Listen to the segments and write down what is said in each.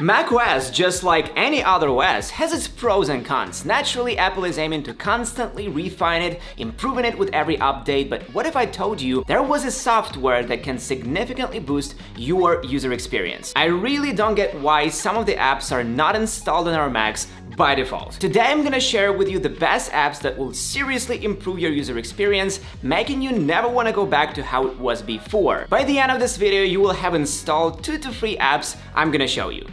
macOS, just like any other OS, has its pros and cons. Naturally, Apple is aiming to constantly refine it, improving it with every update, but what if I told you there was a software that can significantly boost your user experience? I really don't get why some of the apps are not installed on our Macs by default. Today I'm gonna share with you the best apps that will seriously improve your user experience, making you never wanna go back to how it was before. By the end of this video, you will have installed 2 to 3 apps I'm gonna show you.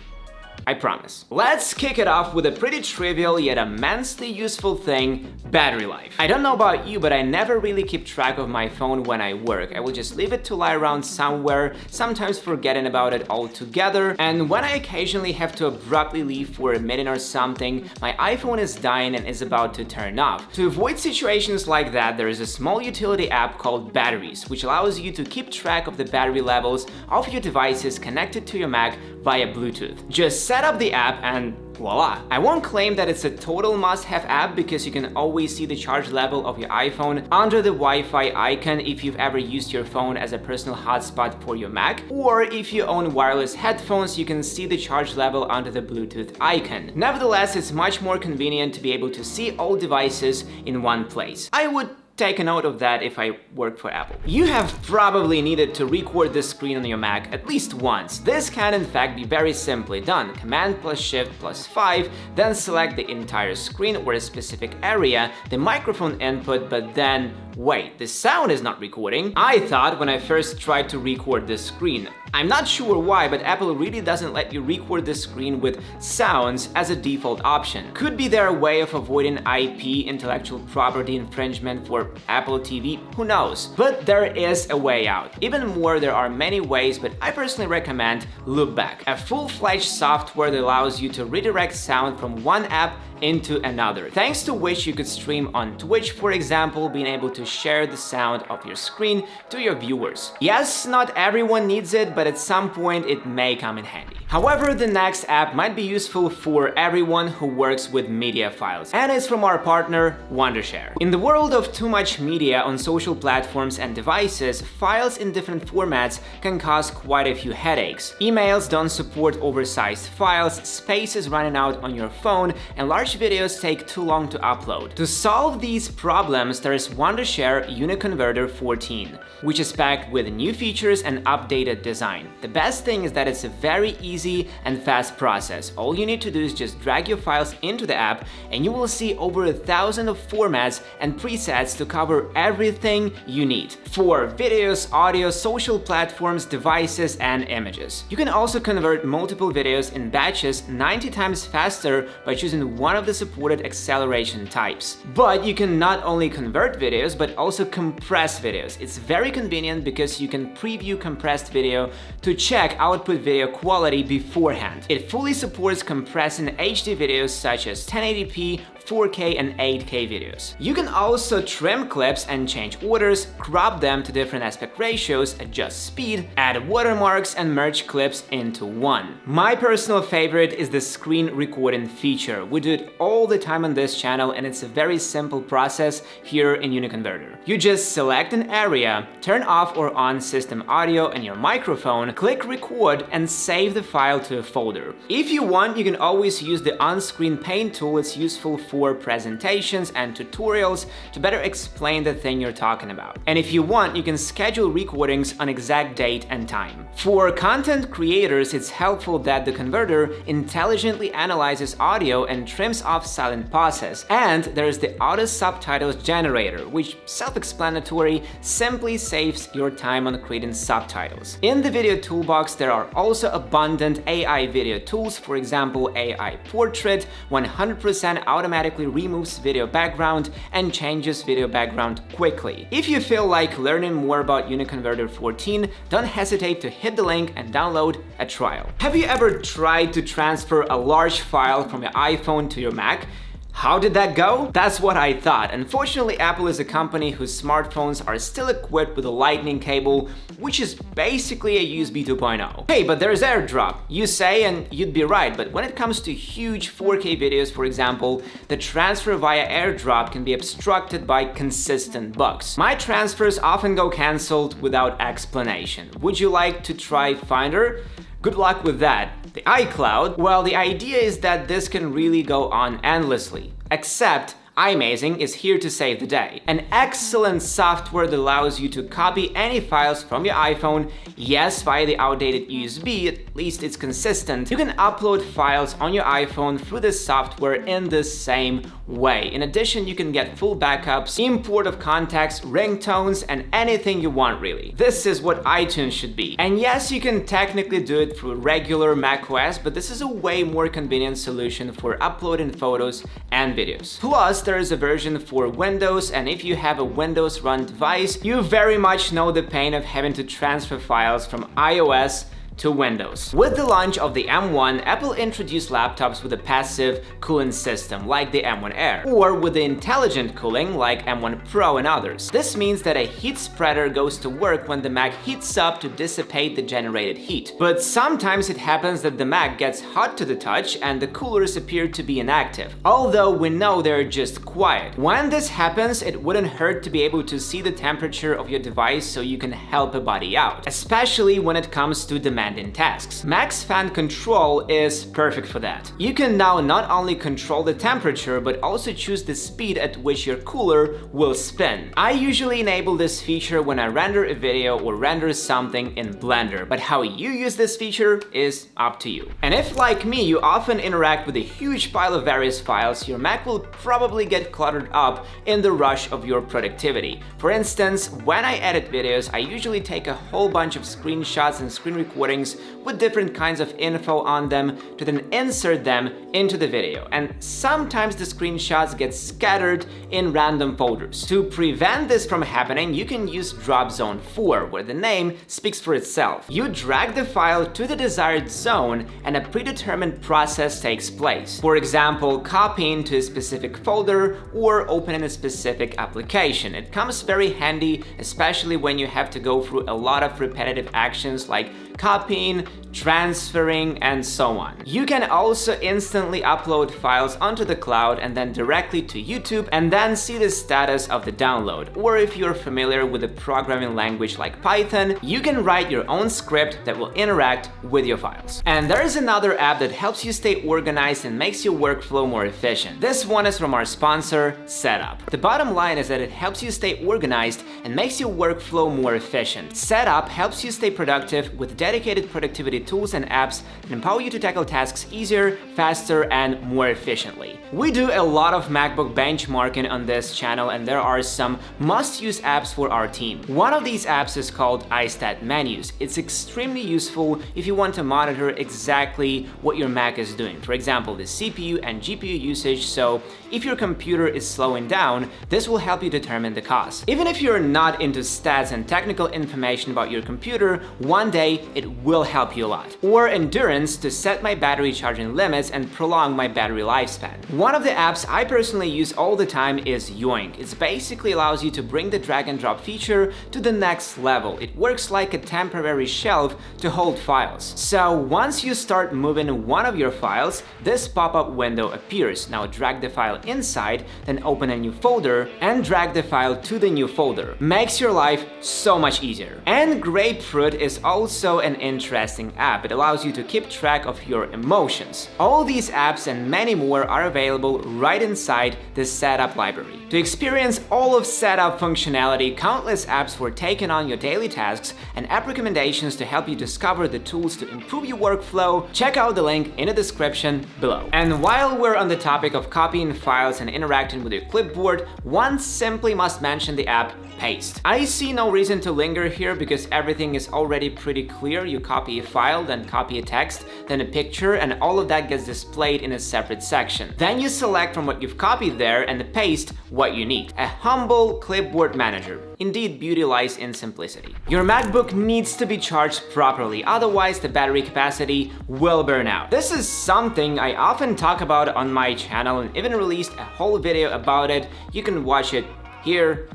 I promise. Let's kick it off with a pretty trivial yet immensely useful thing, battery life. I don't know about you, but I never really keep track of my phone when I work. I will just leave it to lie around somewhere, sometimes forgetting about it altogether, and when I occasionally have to abruptly leave for a minute or something, my iPhone is dying and is about to turn off. To avoid situations like that, there is a small utility app called Batteries, which allows you to keep track of the battery levels of your devices connected to your Mac via Bluetooth. Just set up the app and voila! I won't claim that it's a total must-have app because you can always see the charge level of your iPhone under the Wi-Fi icon if you've ever used your phone as a personal hotspot for your Mac, or if you own wireless headphones, you can see the charge level under the Bluetooth icon. Nevertheless, it's much more convenient to be able to see all devices in one place. I would take a note of that if I work for Apple. You have probably needed to record the screen on your Mac at least once. This can in fact be very simply done. Command plus Shift plus 5, then select the entire screen or a specific area, the microphone input, but then wait, the sound is not recording. I thought when I first tried to record this screen. I'm not sure why, but Apple really doesn't let you record the screen with sounds as a default option. Could be their way of avoiding IP, intellectual property infringement for Apple TV, who knows? But there is a way out. Even more, there are many ways, but I personally recommend Loopback, a full-fledged software that allows you to redirect sound from one app into another, thanks to which you could stream on Twitch, for example, being able to share the sound of your screen to your viewers. Yes, not everyone needs it, but at some point it may come in handy. However, the next app might be useful for everyone who works with media files, and it's from our partner, Wondershare. In the world of too much media on social platforms and devices, files in different formats can cause quite a few headaches. Emails don't support oversized files, space is running out on your phone, and large videos take too long to upload. To solve these problems, there is Wondershare Uniconverter 14, which is packed with new features and updated design. The best thing is that it's a very easy and fast process. All you need to do is just drag your files into the app and you will see over 1,000 of formats and presets to cover everything you need for videos, audio, social platforms, devices, and images. You can also convert multiple videos in batches 90 times faster by choosing one of the supported acceleration types. But you can not only convert videos, but also compress videos. It's very convenient because you can preview compressed video to check output video quality beforehand. It fully supports compressing HD videos such as 1080p, 4K and 8K videos. You can also trim clips and change orders, crop them to different aspect ratios, adjust speed, add watermarks and merge clips into one. My personal favorite is the screen recording feature. We do it all the time on this channel and it's a very simple process here in Uniconverter. You just select an area, turn off or on system audio and your microphone, click record and save the file to a folder. If you want, you can always use the on-screen paint tool. It's useful for presentations and tutorials to better explain the thing you're talking about. And if you want, you can schedule recordings on exact date and time. For content creators, it's helpful that the converter intelligently analyzes audio and trims off silent pauses. And there's the auto subtitles generator, which, self-explanatory, simply saves your time on creating subtitles. In the video toolbox, there are also abundant AI video tools, for example, AI Portrait, 100% automatically removes video background and changes video background quickly. If you feel like learning more about Uniconverter 14, don't hesitate to hit the link and download a trial. Have you ever tried to transfer a large file from your iPhone to your Mac? How did that go? That's what I thought. Unfortunately, Apple is a company whose smartphones are still equipped with a lightning cable, which is basically a USB 2.0. Hey, but there's AirDrop, you say, and you'd be right, but when it comes to huge 4K videos, for example, the transfer via AirDrop can be obstructed by consistent bugs. My transfers often go cancelled without explanation. Would you like to try Finder? Good luck with that. The iCloud, well, the idea is that this can really go on endlessly. Except iMazing is here to save the day. An excellent software that allows you to copy any files from your iPhone, yes, via the outdated USB, at least it's consistent. You can upload files on your iPhone through this software in the same way. In addition, you can get full backups, import of contacts, ringtones, and anything you want really. This is what iTunes should be. And yes, you can technically do it through regular macOS, but this is a way more convenient solution for uploading photos and videos. Plus, there is a version for Windows, and if you have a Windows run device, you very much know the pain of having to transfer files from iOS to Windows. With the launch of the M1, Apple introduced laptops with a passive cooling system like the M1 Air, or with the intelligent cooling like M1 Pro and others. This means that a heat spreader goes to work when the Mac heats up to dissipate the generated heat. But sometimes it happens that the Mac gets hot to the touch and the coolers appear to be inactive, although we know they're just quiet. When this happens, it wouldn't hurt to be able to see the temperature of your device so you can help a buddy out, especially when it comes to demanding tasks. Mac's fan control is perfect for that. You can now not only control the temperature, but also choose the speed at which your cooler will spin. I usually enable this feature when I render a video or render something in Blender, but how you use this feature is up to you. And if, like me, you often interact with a huge pile of various files, your Mac will probably get cluttered up in the rush of your productivity. For instance, when I edit videos, I usually take a whole bunch of screenshots and screen recordings with different kinds of info on them to then insert them into the video. And sometimes the screenshots get scattered in random folders. To prevent this from happening, you can use Drop Zone 4, where the name speaks for itself. You drag the file to the desired zone and a predetermined process takes place. For example, copying to a specific folder or opening a specific application. It comes very handy, especially when you have to go through a lot of repetitive actions like copying, transferring, and so on. You can also instantly upload files onto the cloud and then directly to YouTube and then see the status of the download. Or if you're familiar with a programming language like Python, you can write your own script that will interact with your files. And there is another app that helps you stay organized and makes your workflow more efficient. This one is from our sponsor, Setup. The bottom line is that it helps you stay organized and makes your workflow more efficient. Setup helps you stay productive with dedicated productivity tools and apps that empower you to tackle tasks easier, faster, and more efficiently. We do a lot of MacBook benchmarking on this channel, and there are some must-use apps for our team. One of these apps is called iStat Menus. It's extremely useful if you want to monitor exactly what your Mac is doing. For example, the CPU and GPU usage, so if your computer is slowing down, this will help you determine the cause. Even if you're not into stats and technical information about your computer, one day it will help you a lot. Or Endurance to set my battery charging limits and prolong my battery lifespan. One of the apps I personally use all the time is Yoink. It basically allows you to bring the drag and drop feature to the next level. It works like a temporary shelf to hold files. So once you start moving one of your files, this pop-up window appears. Now drag the file inside, then open a new folder and drag the file to the new folder. Makes your life so much easier. And Grapefruit is also an interesting app. It allows you to keep track of your emotions. All these apps and many more are available right inside the Setup library. To experience all of Setup functionality, countless apps for taking on your daily tasks, and app recommendations to help you discover the tools to improve your workflow, check out the link in the description below. And while we're on the topic of copying files and interacting with your clipboard, one simply must mention the app Paste. I see no reason to linger here because everything is already pretty clear. You copy a file, then copy a text, then a picture, and all of that gets displayed in a separate section. Then you select from what you've copied there and paste what you need. A humble clipboard manager. Indeed, beauty lies in simplicity. Your MacBook needs to be charged properly, otherwise the battery capacity will burn out. This is something I often talk about on my channel and even released a whole video about it. You can watch it here.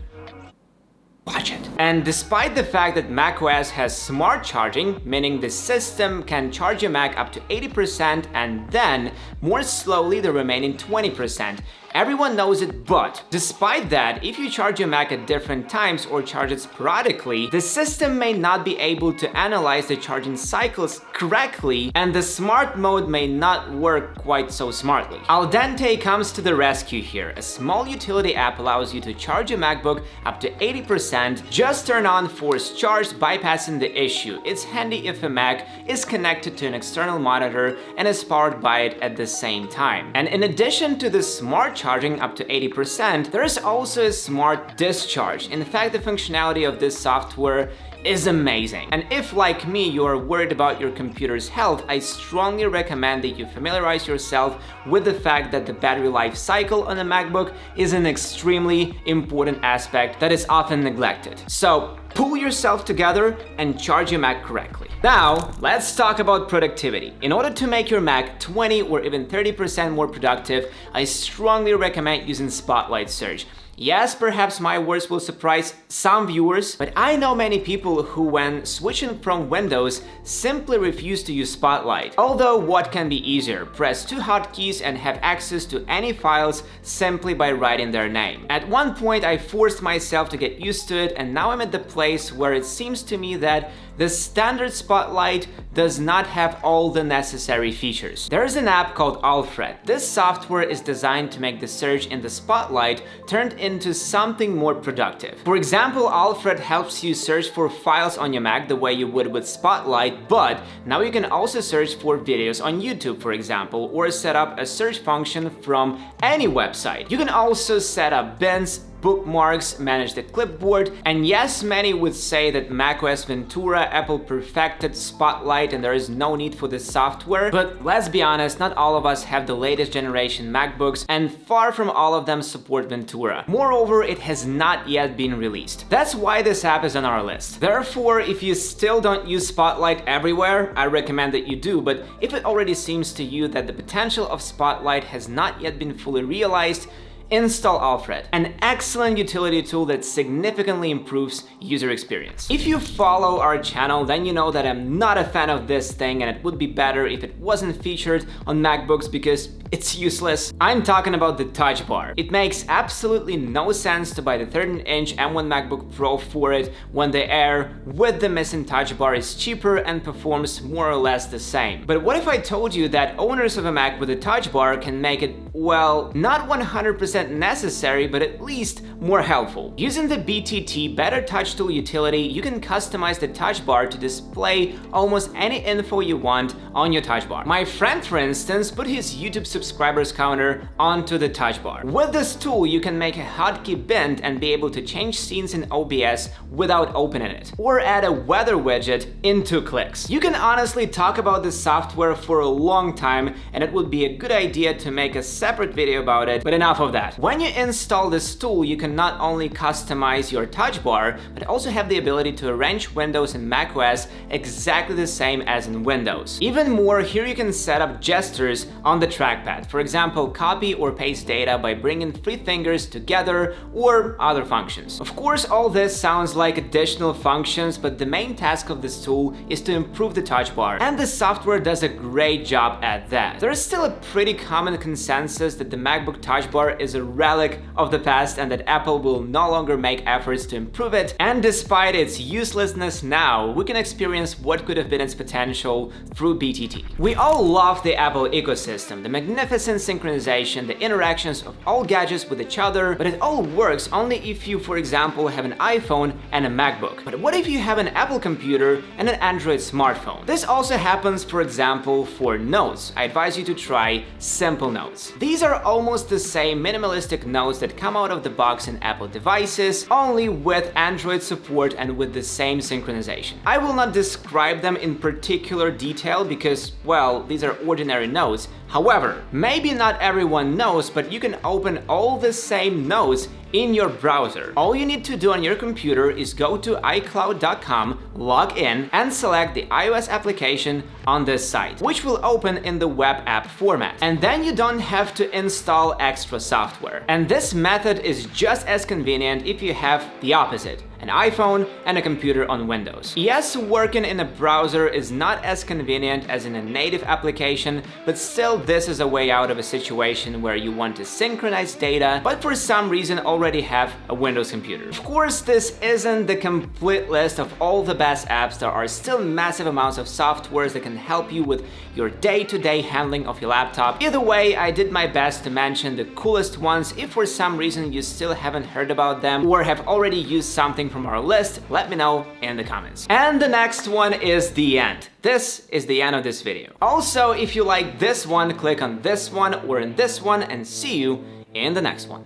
Watch it. And despite the fact that macOS has smart charging, meaning the system can charge your Mac up to 80% and then more slowly the remaining 20%. Everyone knows it, but despite that, if you charge your Mac at different times or charge it sporadically, the system may not be able to analyze the charging cycles correctly, and the smart mode may not work quite so smartly. Al Dente comes to the rescue here. A small utility app allows you to charge your MacBook up to 80%. Just turn on forced charge, bypassing the issue. It's handy if a Mac is connected to an external monitor and is powered by it at the same time. And in addition to the smart charging up to 80%, there is also a smart discharge. In fact, the functionality of this software is amazing. And if, like me, you are worried about your computer's health, I strongly recommend that you familiarize yourself with the fact that the battery life cycle on a MacBook is an extremely important aspect that is often neglected. So pull yourself together and charge your Mac correctly. Now, let's talk about productivity. In order to make your Mac 20 or even 30% more productive, I strongly recommend using Spotlight Search. Yes, perhaps my words will surprise some viewers, but I know many people who, when switching from Windows, simply refuse to use Spotlight. Although what can be easier? Press two hotkeys and have access to any files simply by writing their name. At one point I forced myself to get used to it, and now I'm at the place where it seems to me that the standard Spotlight does not have all the necessary features. There is an app called Alfred. This software is designed to make the search in the Spotlight turned into something more productive. For example, Alfred helps you search for files on your Mac the way you would with Spotlight, but now you can also search for videos on YouTube, for example, or set up a search function from any website. You can also set up bins, bookmarks, manage the clipboard, and yes, many would say that macOS Ventura, Apple perfected Spotlight and there is no need for this software, but let's be honest, not all of us have the latest generation MacBooks and far from all of them support Ventura. Moreover, it has not yet been released. That's why this app is on our list. Therefore, if you still don't use Spotlight everywhere, I recommend that you do, but if it already seems to you that the potential of Spotlight has not yet been fully realized, install Alfred, an excellent utility tool that significantly improves user experience. If you follow our channel, then you know that I'm not a fan of this thing and it would be better if it wasn't featured on MacBooks because it's useless. I'm talking about the Touch Bar. It makes absolutely no sense to buy the 13-inch M1 MacBook Pro for it when the Air with the missing Touch Bar is cheaper and performs more or less the same. But what if I told you that owners of a Mac with a Touch Bar can make it, well, not 100% necessary, but at least more helpful. Using the BTT Better Touch Tool utility, you can customize the Touch Bar to display almost any info you want on your Touch Bar. My friend, for instance, put his YouTube subscribers counter onto the Touch Bar. With this tool, you can make a hotkey bend and be able to change scenes in OBS without opening it, or add a weather widget in 2 clicks. You can honestly talk about this software for a long time, and it would be a good idea to make a separate video about it, but enough of that. When you install this tool, you can not only customize your Touch Bar, but also have the ability to arrange windows in macOS exactly the same as in Windows. Even more, here you can set up gestures on the trackpad. For example, copy or paste data by bringing 3 fingers together or other functions. Of course, all this sounds like additional functions, but the main task of this tool is to improve the Touch Bar, and the software does a great job at that. There is still a pretty common consensus that the MacBook Touch Bar is a relic of the past and that Apple will no longer make efforts to improve it, and despite its uselessness now, we can experience what could have been its potential through BTT. We all love the Apple ecosystem, the magnificent synchronization, the interactions of all gadgets with each other, but it all works only if you, for example, have an iPhone and a MacBook. But what if you have an Apple computer and an Android smartphone? This also happens, for example, for Notes. I advise you to try Simple Notes. These are almost the same minimalistic notes that come out of the box in Apple devices, only with Android support and with the same synchronization. I will not describe them in particular detail because, well, these are ordinary notes. However, maybe not everyone knows, but you can open all the same notes in your browser. All you need to do on your computer is go to iCloud.com, log in, and select the iOS application on this site, which will open in the web app format. And then you don't have to install extra software. And this method is just as convenient if you have the opposite, an iPhone, and a computer on Windows. Yes, working in a browser is not as convenient as in a native application, but still this is a way out of a situation where you want to synchronize data, but for some reason already have a Windows computer. Of course, this isn't the complete list of all the best apps. There are still massive amounts of softwares that can help you with your day-to-day handling of your laptop. Either way, I did my best to mention the coolest ones. If for some reason you still haven't heard about them or have already used something from our list, let me know in the comments. And the next one is the end. This is the end of this video. Also, if you like this one, click on this one or in this one, and see you in the next one.